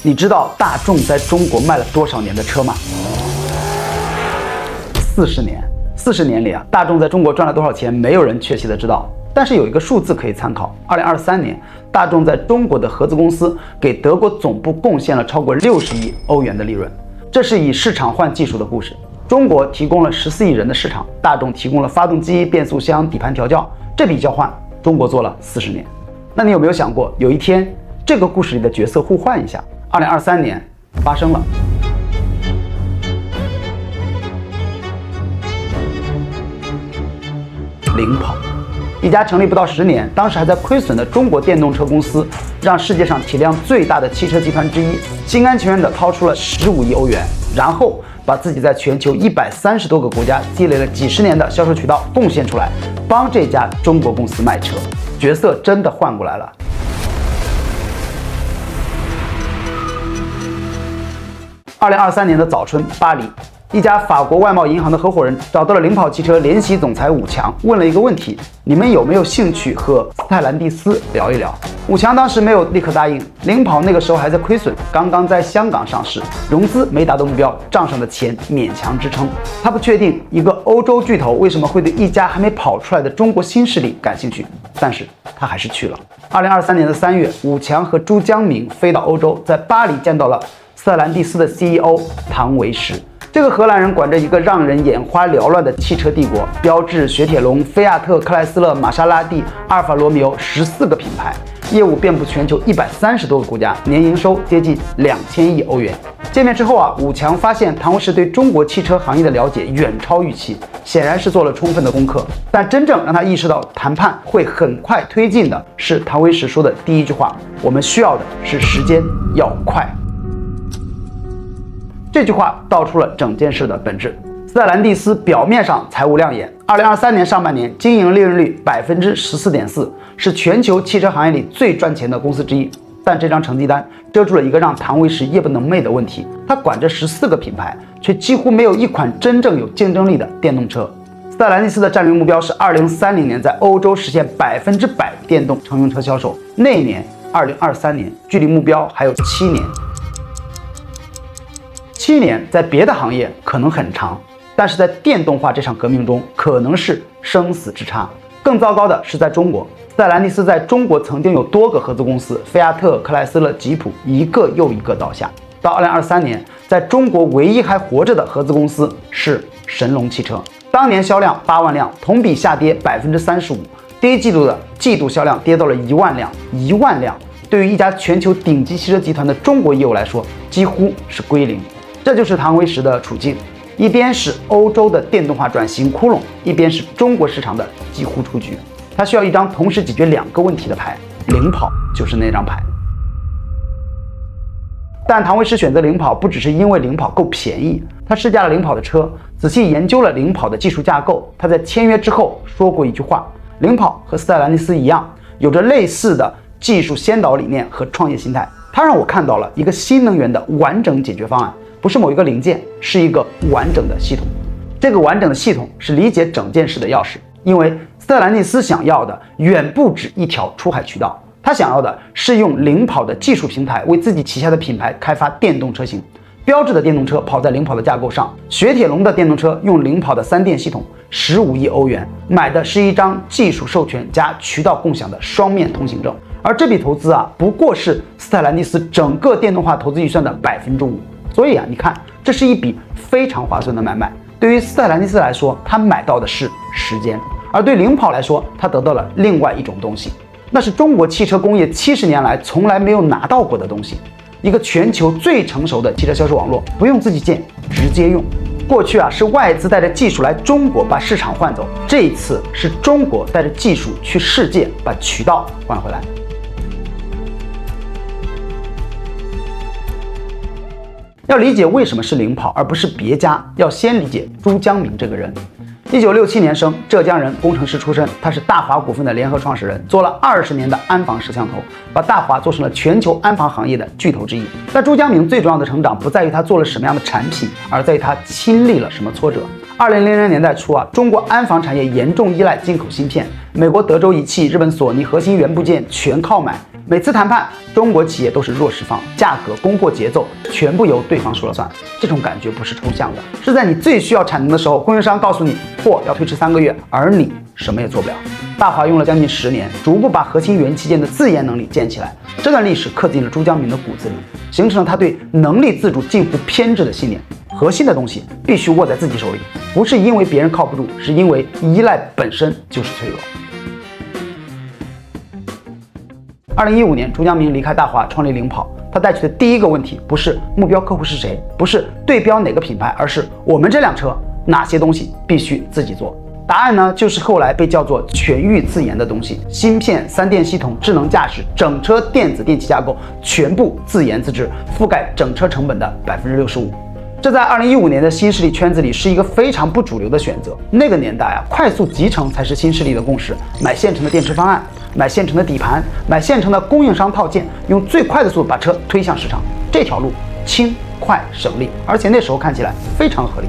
你知道大众在中国卖了多少年的车吗？40年。40年里大众在中国赚了多少钱，没有人确切的知道。但是有一个数字可以参考：2023年，大众在中国的合资公司给德国总部贡献了超过60亿欧元的利润。这是以市场换技术的故事。中国提供了14亿人的市场，大众提供了发动机、变速箱、底盘调教，这笔交换，中国做了40年。那你有没有想过，有一天这个故事里的角色互换一下？2023年发生了。领跑，一家成立不到10年，当时还在亏损的中国电动车公司，让世界上体量最大的汽车集团之一心甘情愿地掏出了15亿欧元，然后把自己在全球130多个国家积累了几十年的销售渠道贡献出来，帮这家中国公司卖车。角色真的换过来了。2023年的早春，巴黎，一家法国外贸银行的合伙人找到了领跑汽车联席总裁武强，问了一个问题：你们有没有兴趣和斯泰兰蒂斯聊一聊？武强当时没有立刻答应，领跑那个时候还在亏损，刚刚在香港上市，融资没达到目标，账上的钱勉强支撑。他不确定一个欧洲巨头为什么会对一家还没跑出来的中国新势力感兴趣，但是他还是去了。2023年的3月，武强和朱江明飞到欧洲，在巴黎见到了斯特兰蒂斯的 CEO 唐维时。这个荷兰人管着一个让人眼花缭乱的汽车帝国，标致、雪铁龙、菲亚特、克莱斯勒、玛莎拉蒂、阿尔法罗密欧14个品牌，业务遍布全球130多个国家，年营收接近2000亿欧元。见面之后武强发现唐维时对中国汽车行业的了解远超预期，显然是做了充分的功课。但真正让他意识到谈判会很快推进的是唐维时说的第一句话：我们需要的是时间，要快。这句话道出了整件事的本质。斯特兰蒂斯表面上财务亮眼，2023年上半年经营利润率14.4%，是全球汽车行业里最赚钱的公司之一。但这张成绩单遮住了一个让唐维时夜不能寐的问题：他管着14个品牌，却几乎没有一款真正有竞争力的电动车。斯特兰蒂斯的战略目标是2030年在欧洲实现100%电动乘用车销售，那年2023年，距离目标还有7年。7年在别的行业可能很长，但是在电动化这场革命中可能是生死之差。更糟糕的是在中国，斯特兰蒂斯在中国曾经有多个合资公司，菲亚特、克莱斯勒、吉普一个又一个倒下。到2023年，在中国唯一还活着的合资公司是神龙汽车，当年销量8万辆，同比下跌35%，第一季度的季度销量跌到了1万辆，1万辆对于一家全球顶级汽车集团的中国业务来说，几乎是归零。这就是唐维时的处境，一边是欧洲的电动化转型窟窿，一边是中国市场的几乎出局。他需要一张同时解决2个问题的牌，领跑就是那张牌。但唐维时选择领跑不只是因为领跑够便宜，他试驾了领跑的车，仔细研究了领跑的技术架构。他在签约之后说过一句话：领跑和斯特兰蒂斯一样，有着类似的技术先导理念和创业心态。他让我看到了一个新能源的完整解决方案，不是某一个零件，是一个完整的系统。这个完整的系统是理解整件事的钥匙，因为斯特兰蒂斯想要的远不止一条出海渠道，他想要的是用领跑的技术平台为自己旗下的品牌开发电动车型。标致的电动车跑在领跑的架构上，雪铁龙的电动车用领跑的3电系统，15亿欧元买的是一张技术授权加渠道共享的双面通行证。而这笔投资不过是斯特兰蒂斯整个电动化投资预算的5%。所以你看，这是一笔非常划算的买卖。对于斯特兰蒂斯来说，他买到的是时间；而对领跑来说，他得到了另外一种东西，那是中国汽车工业70年来从来没有拿到过的东西，一个全球最成熟的汽车销售网络，不用自己建，直接用。过去是外资带着技术来中国把市场换走，这一次是中国带着技术去世界把渠道换回来。要理解为什么是领跑而不是别家，要先理解朱江明这个人。1967年生，浙江人，工程师出身。他是大华股份的联合创始人，做了20年的安防摄像头，把大华做成了全球安防行业的巨头之一。但朱江明最重要的成长不在于他做了什么样的产品，而在于他亲历了什么挫折。2000年代初啊，中国安防产业严重依赖进口芯片，美国德州仪器、日本索尼核心元部件全靠买。每次谈判，中国企业都是弱势方，价格、供货节奏全部由对方说了算。这种感觉不是抽象的，是在你最需要产能的时候，供应商告诉你货要推迟3个月，而你什么也做不了。大华用了将近10年，逐步把核心元器件的自研能力建起来。这段历史刻进了朱江明的骨子里，形成了他对能力自主近乎偏执的信念。核心的东西必须握在自己手里，不是因为别人靠不住，是因为依赖本身就是脆弱。2015年，朱江明离开大华，创立领跑。他带去的第一个问题不是目标客户是谁，不是对标哪个品牌，而是我们这辆车哪些东西必须自己做。答案呢，就是后来被叫做全域自研的东西，芯片、3电系统、智能驾驶、整车电子电气架构全部自研自制，覆盖整车成本的65%。这在2015年的新势力圈子里是一个非常不主流的选择。那个年代啊，快速集成才是新势力的共识，买现成的电池方案，买现成的底盘，买现成的供应商套件，用最快的速度把车推向市场。这条路轻、快、省力，而且那时候看起来非常合理。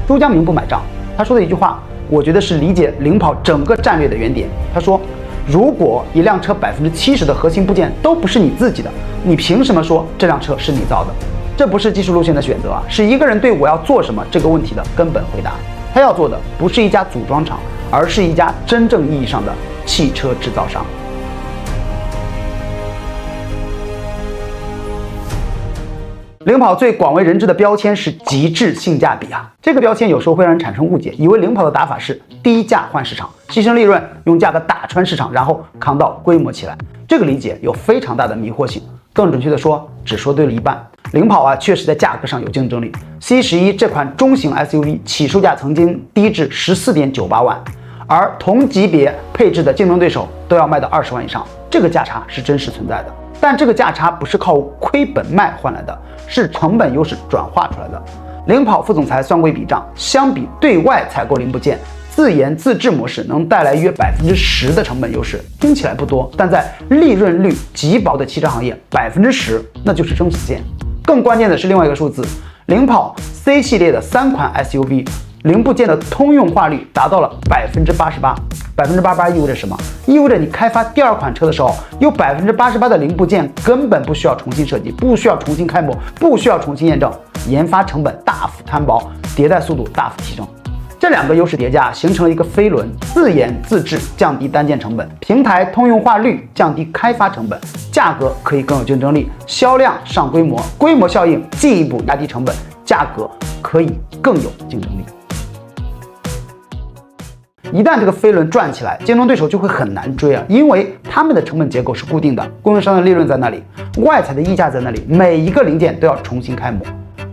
朱江明不买账，他说的一句话，我觉得是理解领跑整个战略的原点。他说，如果一辆车70%的核心部件都不是你自己的，你凭什么说这辆车是你造的？这不是技术路线的选择啊，是一个人对我要做什么这个问题的根本回答。他要做的不是一家组装厂，而是一家真正意义上的汽车制造商。领跑最广为人知的标签是极致性价比啊，这个标签有时候会让人产生误解，以为领跑的打法是低价换市场，牺牲利润，用价格打穿市场，然后扛到规模起来。这个理解有非常大的迷惑性，更准确的说，只说对了一半。领跑啊，确实在价格上有竞争力。C11这款中型 SUV 起售价曾经低至14.98万，而同级别配置的竞争对手都要卖到20万以上，这个价差是真实存在的。但这个价差不是靠亏本卖换来的，是成本优势转化出来的。领跑副总裁算过一笔账，相比对外采购零部件，自研自制模式能带来约10%的成本优势。听起来不多，但在利润率极薄的汽车行业，10%那就是生死线。更关键的是另外一个数字，领跑 C 系列的3款 SUV 零部件的通用化率达到了88%，88%意味着什么？意味着你开发第2款车的时候，有88%的零部件根本不需要重新设计，不需要重新开模，不需要重新验证，研发成本大幅摊薄，迭代速度大幅提升。这2个优势叠加，形成了一个飞轮：自研自制降低单件成本，平台通用化率降低开发成本，价格可以更有竞争力，销量上规模，规模效应进一步压低成本，价格可以更有竞争力。一旦这个飞轮转起来，竞争对手就会很难追啊，因为他们的成本结构是固定的，供应商的利润在那里，外采的溢价在那里，每一个零件都要重新开模。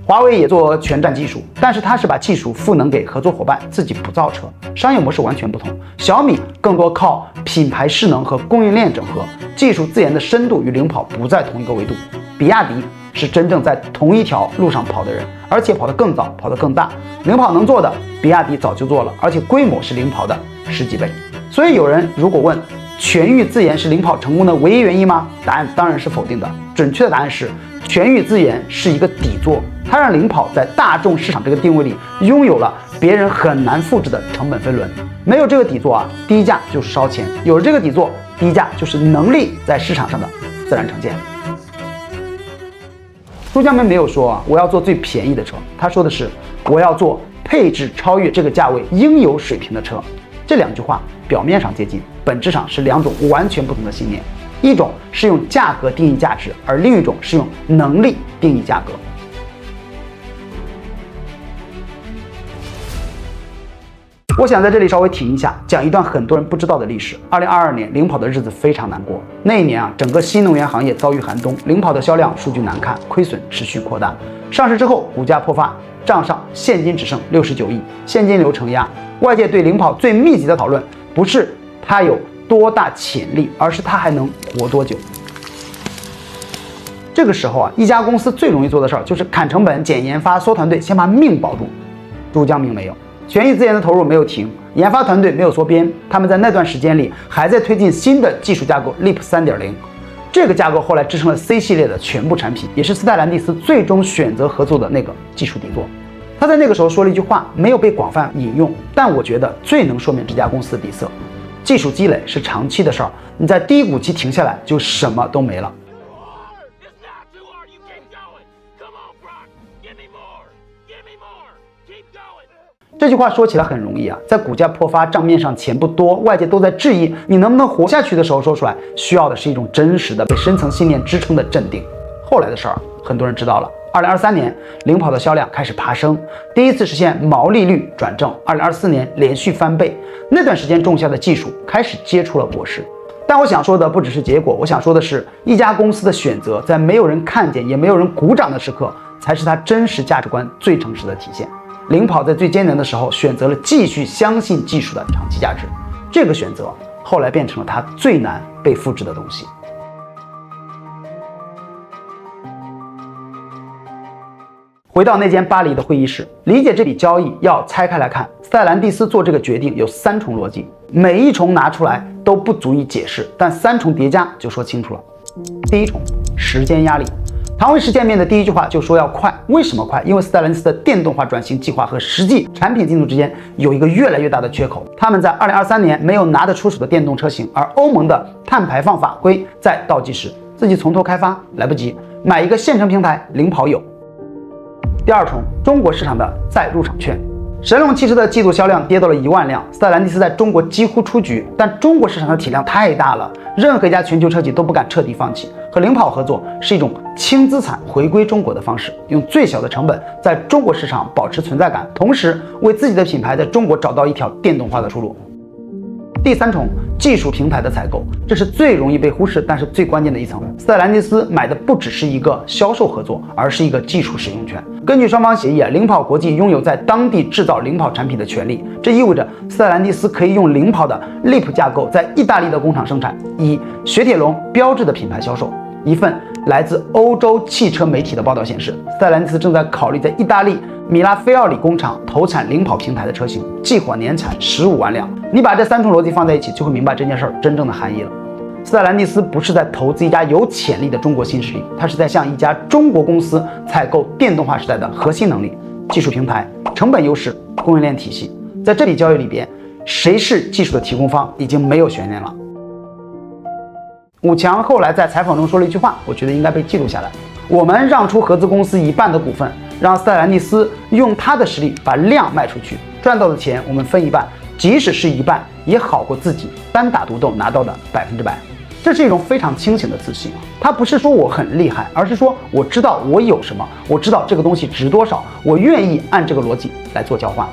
华为也做全站技术，但是它是把技术赋能给合作伙伴，自己不造车，商业模式完全不同。小米更多靠品牌势能和供应链整合，技术自研的深度与领跑不在同一个维度。比亚迪是真正在同一条路上跑的人，而且跑得更早，跑得更大。领跑能做的，比亚迪早就做了，而且规模是领跑的10几倍。所以有人如果问全域自研是领跑成功的唯一原因吗？答案当然是否定的。准确的答案是，全域自研是一个底座，它让领跑在大众市场这个定位里拥有了别人很难复制的成本飞轮。没有这个底座啊，低价就是烧钱；有了这个底座，低价就是能力在市场上的自然呈现。朱江明没有说我要做最便宜的车，他说的是我要做配置超越这个价位应有水平的车。这2句话表面上接近，本质上是2种完全不同的信念，一种是用价格定义价值，而另一种是用能力定义价格。我想在这里稍微停一下，讲一段很多人不知道的历史。2022年，领跑的日子非常难过。那一年啊，整个新能源行业遭遇寒冬，领跑的销量数据难看，亏损持续扩大。上市之后，股价破发，账上现金只剩69亿，现金流承压。外界对领跑最密集的讨论，不是它有多大潜力，而是它还能活多久。这个时候啊，一家公司最容易做的事儿就是砍成本、减研发、缩团队，先把命保住。朱江明没有。全域自研的投入没有停，研发团队没有缩编，他们在那段时间里还在推进新的技术架构 Leap 3.0。这个架构后来支撑了 C 系列的全部产品，也是斯泰兰蒂斯最终选择合作的那个技术底座。他在那个时候说了一句话，没有被广泛引用，但我觉得最能说明这家公司的底色：技术积累是长期的事儿，你在低谷期停下来，就什么都没了。这句话说起来很容易啊，在股价破发、账面上钱不多、外界都在质疑你能不能活下去的时候说出来，需要的是一种真实的、被深层信念支撑的镇定。后来的事儿，很多人知道了。2023年，领跑的销量开始爬升，第一次实现毛利率转正。2024年连续翻倍，那段时间种下的技术开始结出了果实。但我想说的不只是结果，我想说的是，一家公司的选择，在没有人看见也没有人鼓掌的时刻，才是它真实价值观最诚实的体现。领跑在最艰难的时候选择了继续相信技术的长期价值，这个选择后来变成了它最难被复制的东西。回到那间巴黎的会议室，理解这笔交易要拆开来看。斯泰兰蒂斯做这个决定有3重逻辑，每一重拿出来都不足以解释，但3重叠加就说清楚了。第一重，时间压力。唐卫士见面的第一句话就说要快，为什么快？因为斯泰兰蒂斯的电动化转型计划和实际产品进度之间有一个越来越大的缺口。他们在2023年没有拿得出手的电动车型，而欧盟的碳排放法规在倒计时，自己从头开发来不及，买一个现成平台，领跑有。第二重，中国市场的再入场券。神龙汽车的季度销量跌到了1万辆，斯泰兰蒂斯在中国几乎出局，但中国市场的体量太大了，任何一家全球车企都不敢彻底放弃。和领跑合作是一种轻资产回归中国的方式，用最小的成本在中国市场保持存在感，同时为自己的品牌在中国找到一条电动化的出路。第3重，技术平台的采购，这是最容易被忽视但是最关键的一层。斯泰兰蒂斯买的不只是一个销售合作，而是一个技术使用权。根据双方协议，领跑国际拥有在当地制造领跑产品的权利，这意味着斯泰兰蒂斯可以用领跑的 LEAP 架构在意大利的工厂生产，以雪铁龙标志的品牌销售。一份来自欧洲汽车媒体的报道显示，斯泰兰蒂斯正在考虑在意大利米拉菲奥里工厂投产领跑平台的车型，计划年产15万辆。你把这3重逻辑放在一起，就会明白这件事儿真正的含义了。斯泰兰蒂斯不是在投资一家有潜力的中国新势力，它是在向一家中国公司采购电动化时代的核心能力、技术平台、成本优势、供应链体系。在这笔交易里边，谁是技术的提供方已经没有悬念了。武强后来在采访中说了一句话，我觉得应该被记录下来：我们让出合资公司1半的股份，让斯泰兰蒂斯用他的实力把量卖出去，赚到的钱我们分1半，即使是1半，也好过自己单打独斗拿到的100%。这是一种非常清醒的自信，他不是说我很厉害，而是说我知道我有什么，我知道这个东西值多少，我愿意按这个逻辑来做交换。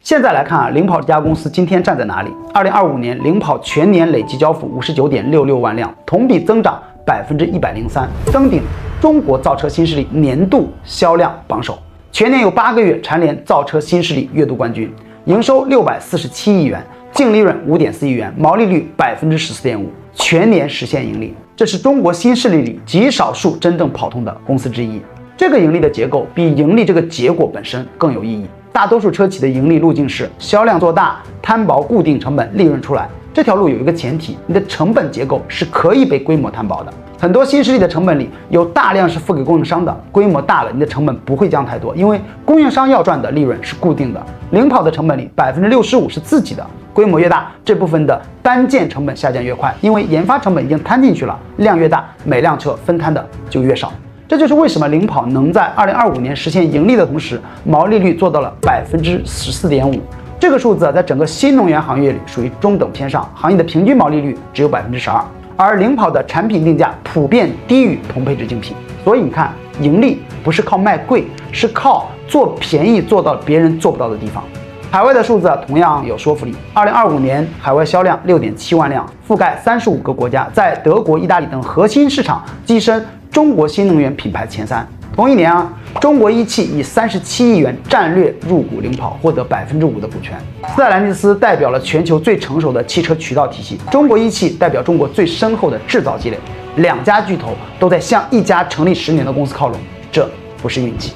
现在来看啊，领跑这家公司今天站在哪里？2025年领跑全年累计交付59.66万辆，同比增长103%，登顶中国造车新势力年度销量榜首。全年有8个月蝉联造车新势力月度冠军，营收647亿元，净利润5.4亿元，毛利率14.5%，全年实现盈利。这是中国新势力里极少数真正跑通的公司之一。这个盈利的结构比盈利这个结果本身更有意义。大多数车企的盈利路径是销量做大，摊薄固定成本，利润出来。这条路有一个前提，你的成本结构是可以被规模摊薄的。很多新势力的成本里有大量是付给供应商的，规模大了，你的成本不会降太多，因为供应商要赚的利润是固定的。领跑的成本里65%是自己的，规模越大，这部分的单件成本下降越快，因为研发成本已经摊进去了，量越大，每辆车分摊的就越少。这就是为什么领跑能在2025年实现盈利的同时，毛利率做到了14.5%。这个数字在整个新能源行业里属于中等偏上，行业的平均毛利率只有12%，而领跑的产品定价普遍低于同配置竞品。所以你看，盈利不是靠卖贵，是靠做便宜做到别人做不到的地方。海外的数字同样有说服力。2025年海外销量6.7万辆，覆盖35个国家，在德国、意大利等核心市场跻身中国新能源品牌前3。同一年啊，中国一汽以37亿元战略入股领跑，获得5%的股权。斯泰兰蒂斯代表了全球最成熟的汽车渠道体系，中国一汽代表中国最深厚的制造积累。2家巨头都在向一家成立10年的公司靠拢，这不是运气。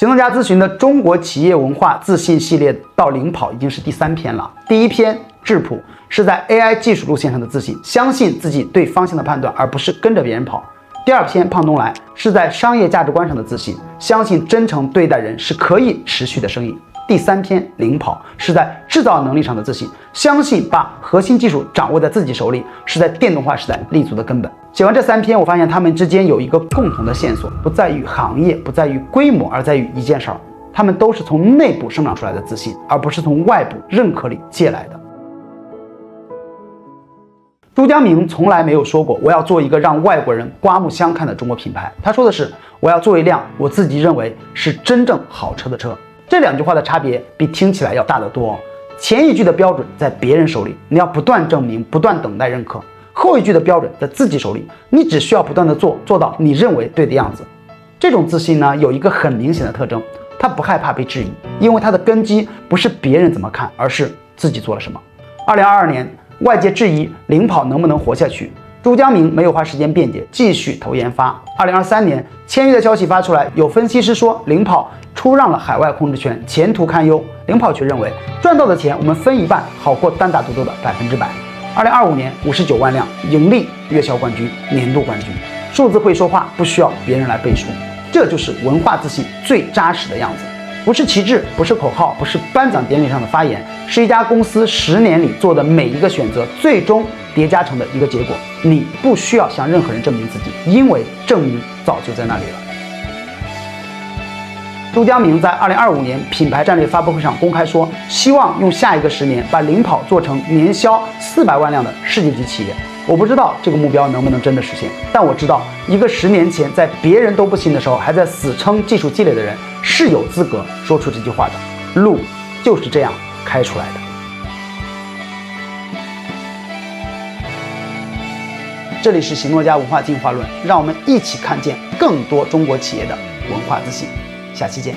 行动家咨询的中国企业文化自信系列到领跑已经是第3篇了。第1篇质朴是在 AI 技术路线上的自信，相信自己对方向的判断，而不是跟着别人跑。第2篇胖东来是在商业价值观上的自信，相信真诚对待人是可以持续的生意。第3篇领跑是在制造能力上的自信，相信把核心技术掌握在自己手里是在电动化时代立足的根本。写完这3篇，我发现他们之间有一个共同的线索，不在于行业，不在于规模，而在于一件事儿，他们都是从内部生长出来的自信，而不是从外部认可里借来的。朱江明从来没有说过我要做一个让外国人刮目相看的中国品牌，他说的是我要做一辆我自己认为是真正好车的车。这2句话的差别比听起来要大得多。前一句的标准在别人手里，你要不断证明，不断等待认可；后一句的标准在自己手里，你只需要不断的做，做到你认为对的样子。这种自信呢，有一个很明显的特征，他不害怕被质疑，因为他的根基不是别人怎么看，而是自己做了什么。2022年，外界质疑领跑能不能活下去，朱江明没有花时间辩解，继续投研发。2023年签约的消息发出来，有分析师说领跑出让了海外控制权，前途堪忧。领跑却认为赚到的钱我们分一半，好过单打独斗的100%。2025年59万辆，盈利月销冠军，年度冠军。数字会说话，不需要别人来背书。这就是文化自信最扎实的样子，不是旗帜，不是口号，不是颁奖典礼上的发言，是一家公司10年里做的每一个选择，最终叠加成的一个结果。你不需要向任何人证明自己，因为证明早就在那里了。朱江明在2025年品牌战略发布会上公开说，希望用下一个10年把领跑做成年销400万辆的世界级企业。我不知道这个目标能不能真的实现，但我知道一个10年前在别人都不行的时候还在死撑技术积累的人是有资格说出这句话的。路就是这样开出来的。这里是行诺家文化进化论，让我们一起看见更多中国企业的文化自信。下期见。